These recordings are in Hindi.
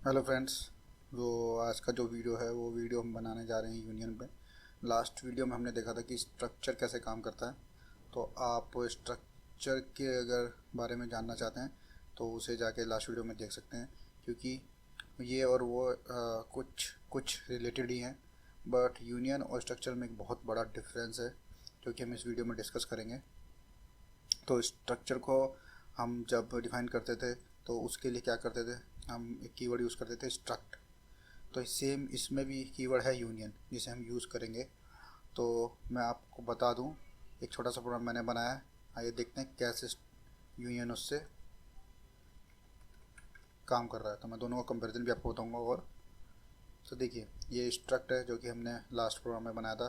Hello friends. जो आज का जो वीडियो है वो वीडियो हम बनाने जा रहे हैं यूनियन पे। लास्ट वीडियो में हमने देखा था कि स्ट्रक्चर कैसे काम करता है। तो आप स्ट्रक्चर के अगर बारे में जानना चाहते हैं तो उसे जाके लास्ट वीडियो में देख सकते हैं, क्योंकि ये और वो कुछ कुछ रिलेटेड ही हैं। बट यूनियन और स्ट्रक्चर में एक बहुत बड़ा डिफरेंस है जो कि हम इस वीडियो में डिस्कस करेंगे। तो स्ट्रक्चर को हम जब डिफाइन करते थे तो उसके लिए क्या करते थे, हम एक कीवर्ड यूज़ करते थे स्ट्रक्ट। तो सेम इसमें भी कीवर्ड है यूनियन जिसे हम यूज़ करेंगे। तो मैं आपको बता दूं, एक छोटा सा प्रोग्राम मैंने बनाया है। आइए देखते हैं कैसे यूनियन उससे काम कर रहा है। तो मैं दोनों का कंपैरिजन भी आपको बताऊंगा। और तो देखिए, ये स्ट्रक्ट है जो कि हमने लास्ट प्रोग्राम में बनाया था।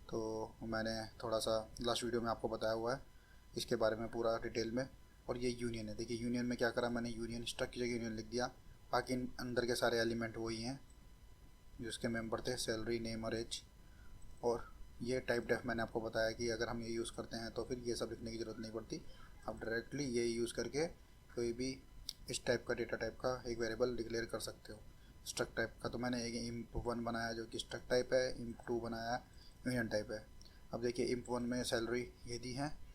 तो मैंने थोड़ा सा लास्ट वीडियो में आपको बताया हुआ है इसके बारे में पूरा डिटेल में। और ये यूनियन है। देखिए यूनियन में क्या करा मैंने, यूनियन स्ट्रक्ट की जगह यूनियन लिख दिया। बाकी अंदर के सारे एलिमेंट वही हैं जो उसके मेंबर थे, सैलरी, नेम और एज। और ये टाइप डेफ मैंने आपको बताया कि अगर हम ये यूज़ करते हैं तो फिर ये सब लिखने की ज़रूरत नहीं पड़ती। आप डायरेक्टली ये यूज़ करके कोई भी इस टाइप का डेटा टाइप का एक वेरिएबल डिक्लेयर कर सकते हो स्ट्रक्ट टाइप का। तो मैंने एक imp1 बनाया जो कि स्ट्रक्ट टाइप है, imp2 बनाया यूनियन टाइप है। अब देखिए imp1 में सैलरी ये दी है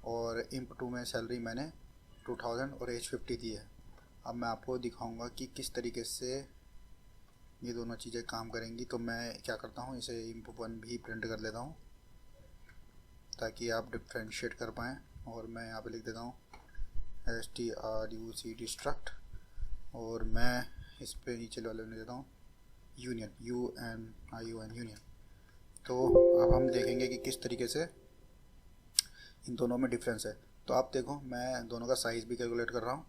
और imp2 में सैलरी मैंने 2000 और एज 50 दी है। अब मैं आपको दिखाऊंगा कि किस तरीके से ये दोनों चीज़ें काम करेंगी। तो मैं क्या करता हूँ, इसे imp1 भी प्रिंट कर लेता हूँ ताकि आप डिफ्रेंशिएट कर पाएँ। और मैं यहाँ पे लिख देता हूँ struct स्ट्रक्ट, और मैं इस पे नीचे वाले में देता हूँ यूनियन, UNION यूनियन। तो अब हम देखेंगे कि किस तरीके से इन दोनों में डिफरेंस है। तो आप देखो, मैं दोनों का साइज़ भी कैलकुलेट कर रहा हूँ।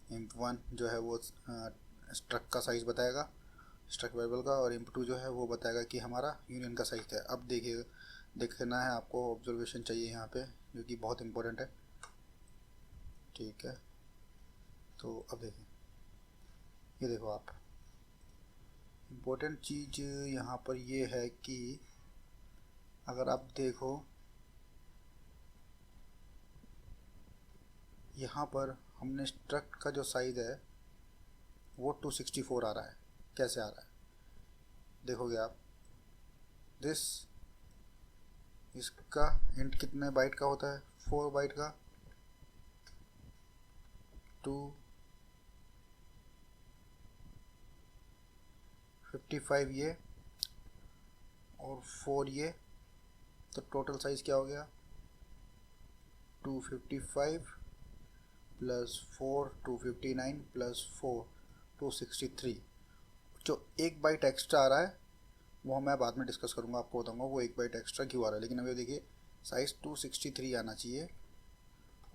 imp1 जो है वो स्ट्रक्ट का साइज़ बताएगा, स्ट्रक्ट वेरिएबल का, और imp2 जो है वो बताएगा कि हमारा यूनियन का साइज़ है। अब देखिए, देखना है आपको, ऑब्जर्वेशन चाहिए यहाँ पे जो कि बहुत इंपॉर्टेंट है। ठीक है, तो अब देखिए, ये देखो आप, इम्पोर्टेंट चीज़ यहाँ पर ये है कि अगर आप देखो यहाँ पर हमने स्ट्रक्ट का जो साइज़ है वो 264 आ रहा है। कैसे आ रहा है देखोगे आप, दिस इसका इंट कितने बाइट का होता है, 4 बाइट का। 255 ये और 4 ये, तो टोटल साइज़ क्या हो गया, 255 प्लस 4 259 प्लस 4 263। जो एक बाइट एक्स्ट्रा आ रहा है वो मैं बाद में डिस्कस करूँगा, आपको बताऊँगा वो एक बाइट एक्स्ट्रा क्यों आ रहा है। लेकिन अभी देखिए, साइज़ 263 आना चाहिए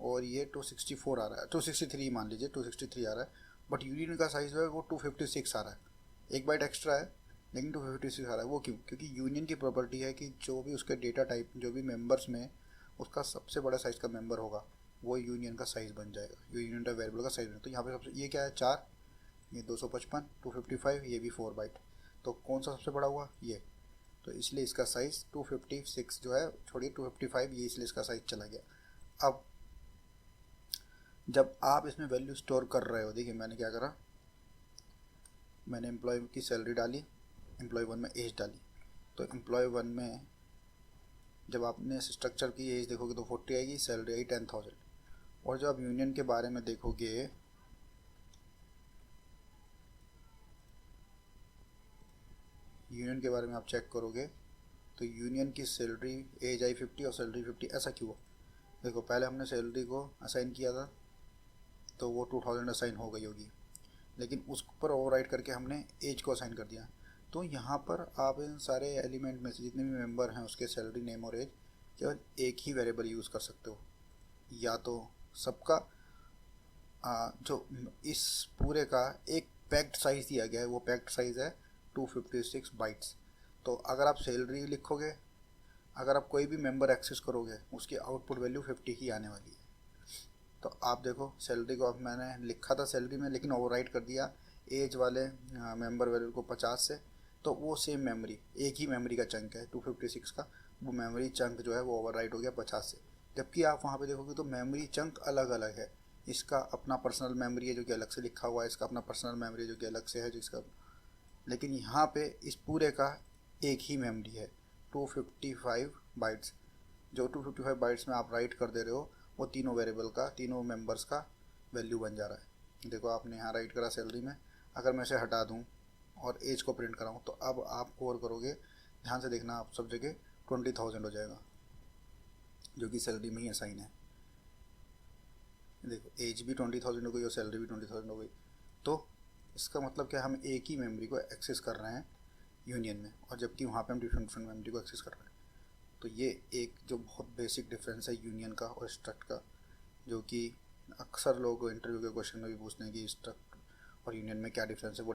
और ये 264 आ रहा है, 263 मान लीजिए, 263 आ रहा है। बट यूनियन का साइज़ जो है वो 256 आ रहा है। एक बाइट एक्स्ट्रा है लेकिन 256 आ रहा है। वो क्यों? क्योंकि यूनियन की प्रॉपर्टी है कि जो भी उसके डेटा टाइप, जो भी मेंबर्स में उसका सबसे बड़ा साइज़ का मेंबर होगा वो यूनियन का साइज़ बन जाएगा, यूनियन का वेरिएबल का साइज़। तो यहाँ पे सबसे ये क्या है, 4, ये 255, 255, ये भी 4 बाइट। तो कौन सा सबसे बड़ा हुआ, ये। तो इसलिए इसका साइज़ 256 जो है, छोड़िए 255, ये इसलिए इसका साइज़ चला गया। अब जब आप इसमें वैल्यू स्टोर कर रहे हो, देखिए मैंने क्या करा, मैंने एम्प्लॉय की सैलरी डाली, एम्प्लॉय 1 में एज डाली। तो एम्प्लॉय 1 में जब आपने स्ट्रक्चर की एज देखोगे तो 40 आएगी, सैलरी आई 10,000। और जब आप यूनियन के बारे में देखोगे, यूनियन के बारे में आप चेक करोगे तो यूनियन की सैलरी, एज आई 50 और सैलरी 50। ऐसा क्यों? देखो, पहले हमने सैलरी को असाइन किया था तो वो 2000 असाइन हो गई होगी, लेकिन उस पर ओवरराइड करके हमने एज को असाइन कर दिया। तो यहाँ पर आप इन सारे एलिमेंट में से जितने भी मेंबर हैं उसके सैलरी, नेम और एज, केवल एक ही वेरिएबल यूज़ कर सकते हो। या तो सबका जो इस पूरे का एक पैक्ड साइज़ दिया गया है, वो पैक्ड साइज़ है 256 बाइट्स। तो अगर आप सैलरी लिखोगे, अगर आप कोई भी मेंबर एक्सेस करोगे, उसकी आउटपुट वैल्यू 50 ही आने वाली है। तो आप देखो, सैलरी को अब मैंने लिखा था सैलरी में, लेकिन ओवरराइट कर दिया एज वाले मेंबर वैल्यू को 50 से। तो वो सेम मेमोरी, एक ही मेमोरी का चंक है 256 का, वो मेमोरी चंक जो है वो ओवरराइट हो गया 50 से। जबकि आप वहाँ पे देखोगे तो मेमोरी चंक अलग अलग है। इसका अपना पर्सनल मेमोरी है जो कि अलग से लिखा हुआ है, इसका अपना पर्सनल मेमोरी है जो कि अलग से है जिसका, लेकिन यहाँ पे इस पूरे का एक ही मेमोरी है 255 बाइट्स। जो 255 बाइट्स में आप राइट कर दे रहे हो वो तीनों वेरिएबल का, तीनों मेंबर्स का वैल्यू बन जा रहा है। देखो आपने यहाँ राइट करा सैलरी में, अगर मैं इसे हटा दूँ और एज को प्रिंट कराऊँ तो अब आप कोर करोगे, ध्यान से देखना, आप सब जगह 20,000 हो जाएगा जो कि सैलरी में ही असाइन है। देखो एज भी 20,000 हो गई और सैलरी भी 20,000 हो गई। तो इसका मतलब क्या, हम एक ही मेमोरी को एक्सेस कर रहे हैं यूनियन में, और जबकि वहाँ पे हम डिफरेंट डिफरेंट मेमोरी को एक्सेस कर रहे हैं। तो ये एक जो बहुत बेसिक डिफरेंस है यूनियन का और स्ट्रक्ट का, जो कि अक्सर लोग इंटरव्यू के क्वेश्चन में भी पूछते हैं कि स्ट्रक्ट और यूनियन में क्या डिफरेंस है। वो